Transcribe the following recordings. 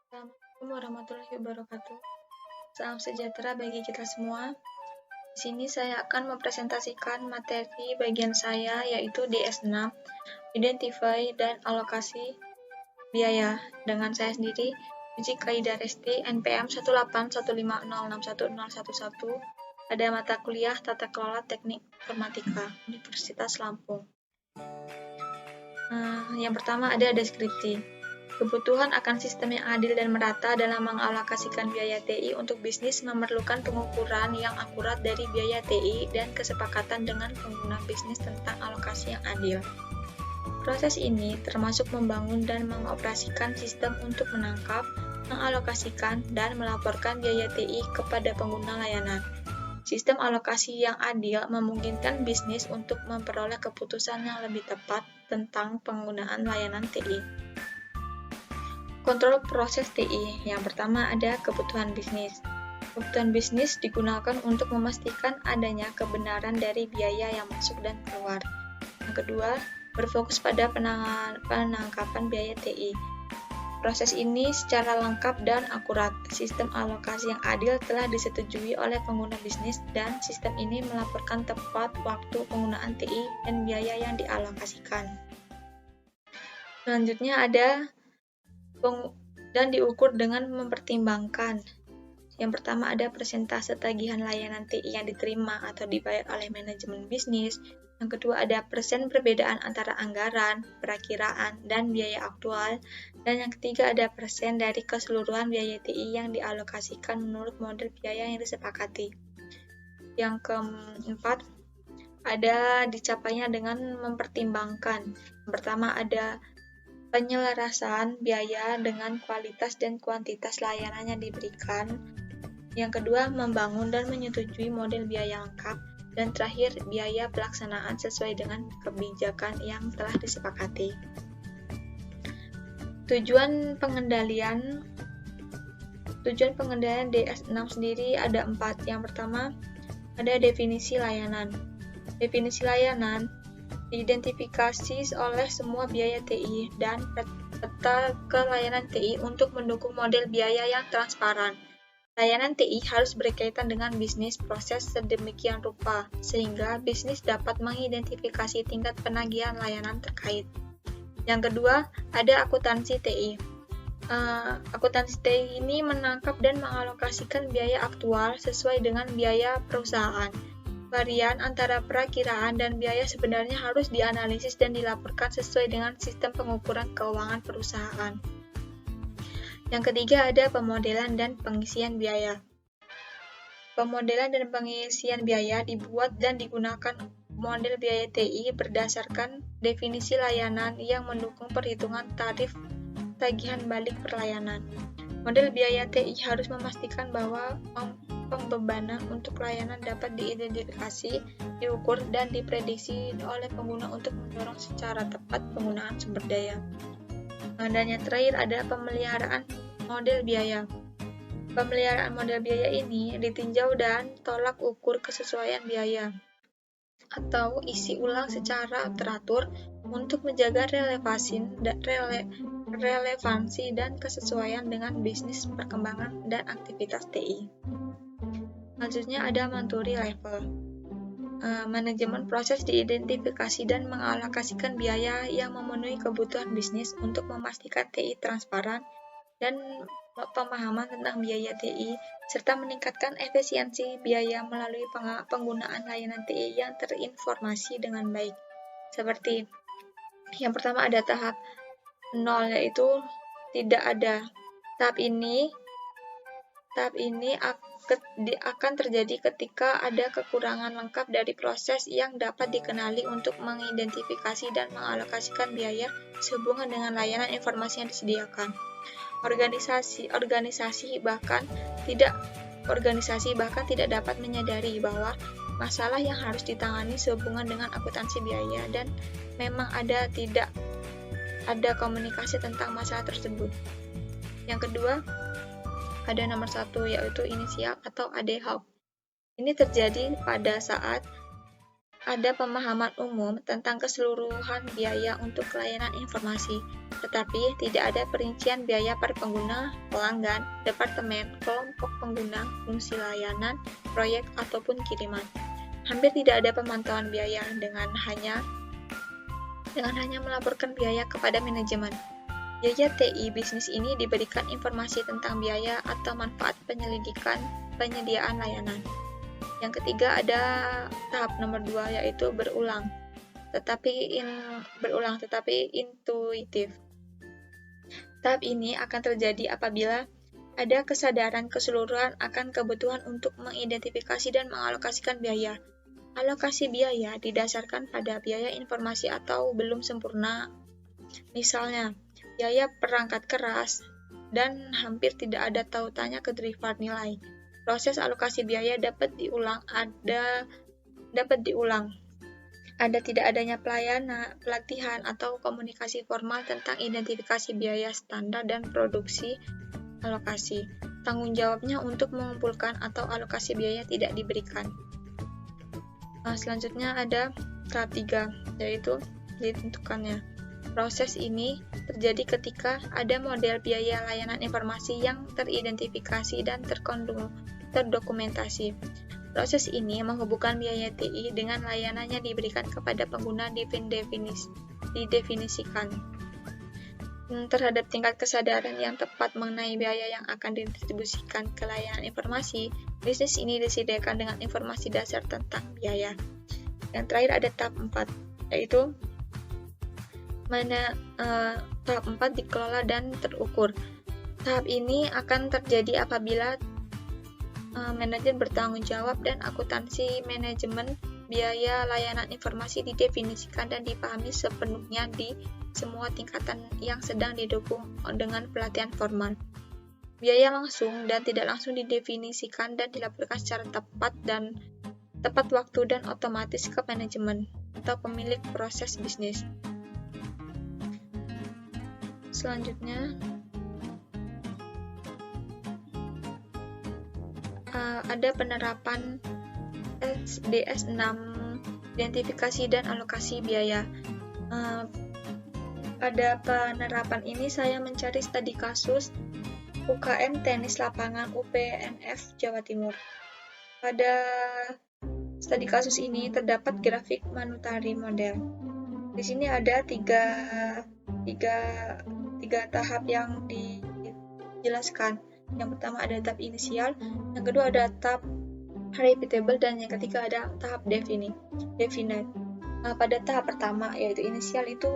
Assalamualaikum warahmatullahi wabarakatuh. Salam sejahtera bagi kita semua. Di sini saya akan mempresentasikan materi bagian saya yaitu DS6, Identify dan Alokasi Biaya dengan saya sendiri, Uji Kaida Resti, NPM 181506111, pada mata kuliah Tata Kelola Teknik Informatika, Universitas Lampung. Yang pertama ada deskripsi. Kebutuhan akan sistem yang adil dan merata dalam mengalokasikan biaya TI untuk bisnis memerlukan pengukuran yang akurat dari biaya TI dan kesepakatan dengan pengguna bisnis tentang alokasi yang adil. Proses ini termasuk membangun dan mengoperasikan sistem untuk menangkap, mengalokasikan, dan melaporkan biaya TI kepada pengguna layanan. Sistem alokasi yang adil memungkinkan bisnis untuk memperoleh keputusan yang lebih tepat tentang penggunaan layanan TI. Kontrol proses TI. Yang pertama ada kebutuhan bisnis. Kebutuhan bisnis digunakan untuk memastikan adanya kebenaran dari biaya yang masuk dan keluar. Yang kedua, berfokus pada penangkapan biaya TI. Proses ini secara lengkap dan akurat. Sistem alokasi yang adil telah disetujui oleh pengguna bisnis dan sistem ini melaporkan tepat waktu penggunaan TI dan biaya yang dialokasikan. Selanjutnya ada dan diukur dengan mempertimbangkan. Yang pertama ada persentase tagihan layanan TI yang diterima atau dibayar oleh manajemen bisnis. Yang kedua ada persen perbedaan antara anggaran, perakiraan, dan biaya aktual. Dan yang ketiga ada persen dari keseluruhan biaya TI yang dialokasikan menurut model biaya yang disepakati. Yang keempat ada dicapainya dengan mempertimbangkan. Yang pertama ada penyelarasan biaya dengan kualitas dan kuantitas layanan yang diberikan. Yang kedua, membangun dan menyetujui model biaya lengkap. Dan terakhir, biaya pelaksanaan sesuai dengan kebijakan yang telah disepakati. Tujuan pengendalian DS6 sendiri ada 4. Yang pertama, ada definisi layanan. Definisi layanan diidentifikasi oleh semua biaya TI dan peta ke layanan TI untuk mendukung model biaya yang transparan. Layanan TI harus berkaitan dengan bisnis proses sedemikian rupa, sehingga bisnis dapat mengidentifikasi tingkat penagihan layanan terkait. Yang kedua, ada akuntansi TI. Akuntansi TI ini menangkap dan mengalokasikan biaya aktual sesuai dengan biaya perusahaan. Varian antara perakiraan dan biaya sebenarnya harus dianalisis dan dilaporkan sesuai dengan sistem pengukuran keuangan perusahaan. Yang ketiga ada pemodelan dan pengisian biaya. Pemodelan dan pengisian biaya dibuat dan digunakan model biaya TI berdasarkan definisi layanan yang mendukung perhitungan tarif tagihan balik perlayanan. Model biaya TI harus memastikan bahwa pembebanan untuk layanan dapat diidentifikasi, diukur, dan diprediksi oleh pengguna untuk mendorong secara tepat penggunaan sumber daya. Dan yang terakhir ada pemeliharaan model biaya. Pemeliharaan model biaya ini ditinjau dan tolak ukur kesesuaian biaya atau isi ulang secara teratur untuk menjaga relevansi dan kesesuaian dengan bisnis perkembangan dan aktivitas TI. Selanjutnya ada Monthly Level. Manajemen proses diidentifikasi dan mengalokasikan biaya yang memenuhi kebutuhan bisnis untuk memastikan TI transparan dan pemahaman tentang biaya TI, serta meningkatkan efisiensi biaya melalui penggunaan layanan TI yang terinformasi dengan baik. Seperti yang pertama ada tahap 0, yaitu tidak ada. Tahap ini akan terjadi ketika ada kekurangan lengkap dari proses yang dapat dikenali untuk mengidentifikasi dan mengalokasikan biaya sehubungan dengan layanan informasi yang disediakan. Organisasi bahkan tidak dapat menyadari bahwa masalah yang harus ditangani sehubungan dengan akuntansi biaya dan memang tidak ada komunikasi tentang masalah tersebut. Yang kedua, ada nomor 1, yaitu inisial atau ad hoc. Ini terjadi pada saat ada pemahaman umum tentang keseluruhan biaya untuk layanan informasi, tetapi tidak ada perincian biaya per pengguna, pelanggan, departemen, kelompok pengguna, fungsi layanan, proyek, ataupun kiriman. Hampir tidak ada pemantauan biaya dengan hanya melaporkan biaya kepada manajemen. Biaya TI bisnis ini diberikan informasi tentang biaya atau manfaat penyediaan layanan. Yang ketiga ada tahap nomor 2 yaitu berulang tetapi intuitif. Tahap ini akan terjadi apabila ada kesadaran keseluruhan akan kebutuhan untuk mengidentifikasi dan mengalokasikan biaya. Alokasi biaya didasarkan pada biaya informasi atau belum sempurna. Misalnya, biaya perangkat keras dan hampir tidak ada tautannya ke driver nilai. Proses alokasi biaya dapat diulang. Ada tidak adanya pelatihan atau komunikasi formal tentang identifikasi biaya standar dan produksi alokasi. Tanggung jawabnya untuk mengumpulkan atau alokasi biaya tidak diberikan. Selanjutnya ada tahap 3, yaitu ditentukannya. Proses ini terjadi ketika ada model biaya layanan informasi yang teridentifikasi dan terdokumentasi. Proses ini menghubungkan biaya TI dengan layanannya diberikan kepada pengguna didefinisikan. Terhadap tingkat kesadaran yang tepat mengenai biaya yang akan didistribusikan ke layanan informasi, bisnis ini disediakan dengan informasi dasar tentang biaya. Yang terakhir ada tahap 4, yaitu tahap 4 dikelola dan terukur. Tahap ini akan terjadi apabila manajer bertanggung jawab dan akuntansi manajemen biaya layanan informasi didefinisikan dan dipahami sepenuhnya di semua tingkatan yang sedang didukung dengan pelatihan formal. Biaya langsung dan tidak langsung didefinisikan dan dilaporkan secara tepat waktu dan otomatis ke manajemen atau pemilik proses bisnis. Selanjutnya ada penerapan SDS 6 identifikasi dan alokasi biaya. Pada penerapan ini saya mencari studi kasus UKM tenis lapangan UPNF Jawa Timur. Pada studi kasus ini terdapat grafik manutari model. Di sini ada tiga tahap yang dijelaskan. Yang pertama ada tahap inisial, yang kedua ada tahap repeatable, dan yang ketiga ada tahap definite. Pada tahap pertama yaitu inisial itu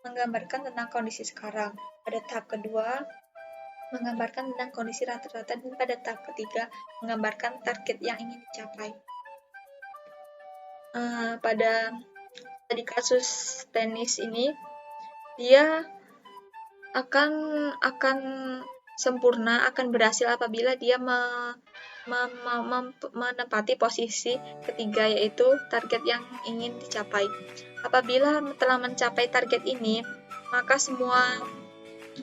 menggambarkan tentang kondisi sekarang. Pada tahap kedua menggambarkan tentang kondisi rata-rata, dan pada tahap ketiga menggambarkan target yang ingin dicapai. Pada studi kasus tenis ini dia akan sempurna, akan berhasil apabila dia menempati posisi ketiga, yaitu target yang ingin dicapai. Apabila telah mencapai target ini, maka semua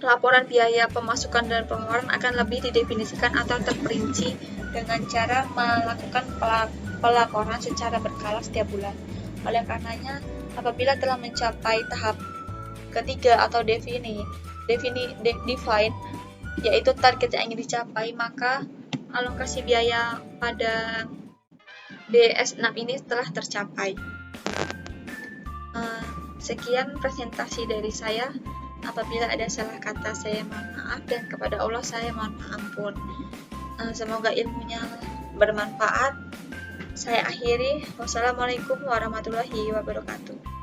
laporan biaya pemasukan dan pengeluaran akan lebih didefinisikan atau terperinci dengan cara melakukan pelaporan secara berkala setiap bulan. Oleh karenanya, apabila telah mencapai tahap ketiga atau define, yaitu target yang ingin dicapai, maka alokasi biaya pada DS6 ini telah tercapai. Sekian presentasi dari saya. Apabila ada salah kata saya mohon maaf, dan kepada Allah saya mohon ampun. Semoga ilmunya bermanfaat. Saya akhiri. Wassalamualaikum warahmatullahi wabarakatuh.